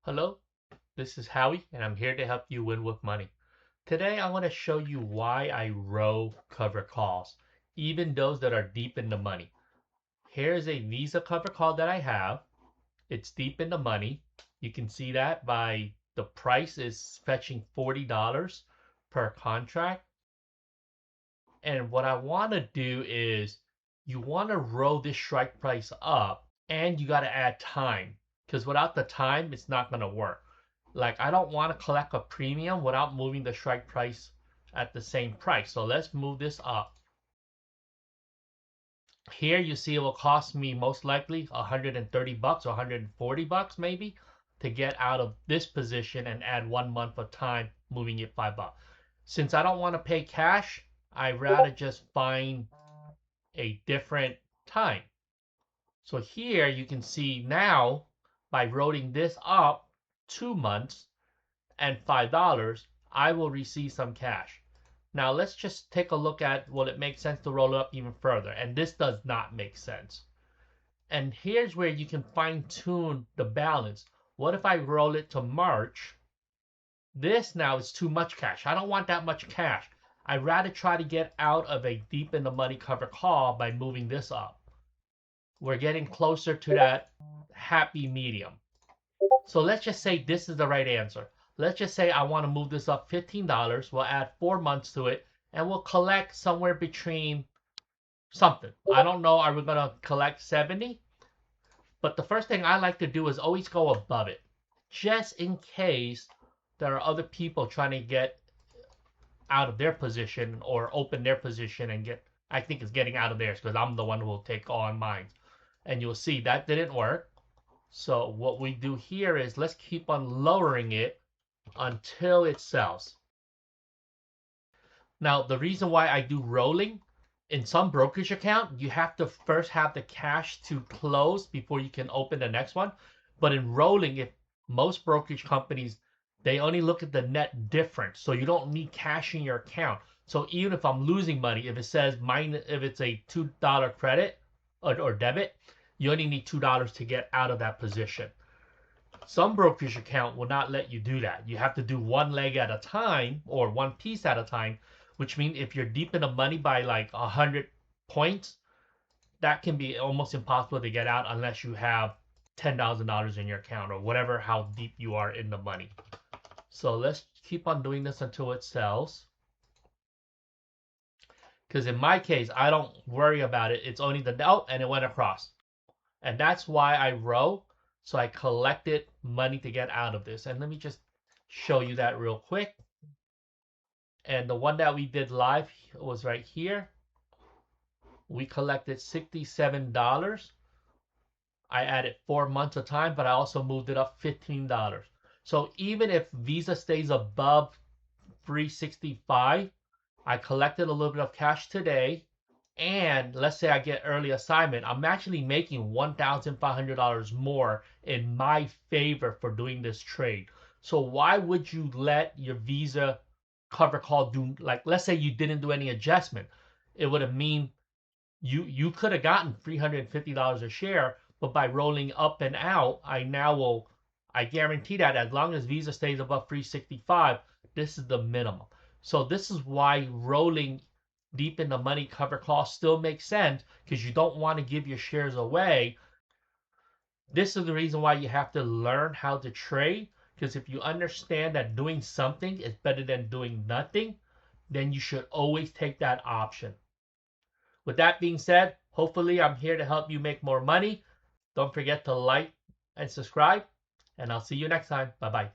Hello, this is Howie, and I'm here to help you win with money. Today, I want to show you why I row cover calls, even those that are deep in the money. Here's a Visa cover call that I have. It's deep in the money. You can see that by the price is fetching $40 per contract. And what I want to do is you want to roll this strike price up and you got to add time because without the time, it's not going to work. Like I don't want to collect a premium without moving the strike price at the same price. So let's move this up. Here you see it will cost me most likely 130 bucks or 140 bucks maybe to get out of this position and add 1 month of time moving it $5. Since I don't want to pay cash, I'd rather just find a different time. So here you can see now by rolling this up 2 months and $5, I will receive some cash. Now let's just take a look at will it make sense to roll it up even further. And this does not make sense. And here's where you can fine tune the balance. What if I roll it to March? This now is too much cash. I don't want that much cash. I'd rather try to get out of a deep in the money cover call by moving this up. We're getting closer to that happy medium. So let's just say this is the right answer. Let's just say I want to move this up $15. We'll add 4 months to it and we'll collect somewhere between something. I don't know. Are we going to collect 70? But the first thing I like to do is always go above it. Just in case there are other people trying to get out of their position or open their position and get, I think it's getting out of theirs because I'm the one who will take on mine. And you'll see that didn't work. So what we do here is let's keep on lowering it until it sells. Now, the reason why I do rolling, in some brokerage account, you have to first have the cash to close before you can open the next one. But in rolling, if most brokerage companies, they only look at the net difference. So you don't need cash in your account. So even if I'm losing money, if it says if it's a $2 credit or debit, you only need $2 to get out of that position. Some brokerage account will not let you do that. You have to do one leg at a time or one piece at a time, which means if you're deep in the money by like 100 points, that can be almost impossible to get out unless you have $10,000 in your account or whatever, how deep you are in the money. So let's keep on doing this until it sells. Because in my case, I don't worry about it. It's only and it went across. And that's why I row. So I collected money to get out of this. And let me just show you that real quick. And the one that we did live was right here. We collected $67. I added 4 months of time, but I also moved it up $15. So even if Visa stays above 365, I collected a little bit of cash today. And let's say I get early assignment, I'm actually making $1,500 more in my favor for doing this trade. So why would you let your Visa cover call do, like, let's say you didn't do any adjustment? It would have mean you could have gotten $350 a share, but by rolling up and out, I guarantee that as long as Visa stays above 365, this is the minimum. So this is why rolling deep in the money cover call still makes sense because you don't want to give your shares away. This is the reason why you have to learn how to trade, because if you understand that doing something is better than doing nothing, then you should always take that option. With that being said, hopefully I'm here to help you make more money. Don't forget to like and subscribe, and I'll see you next time. Bye-bye.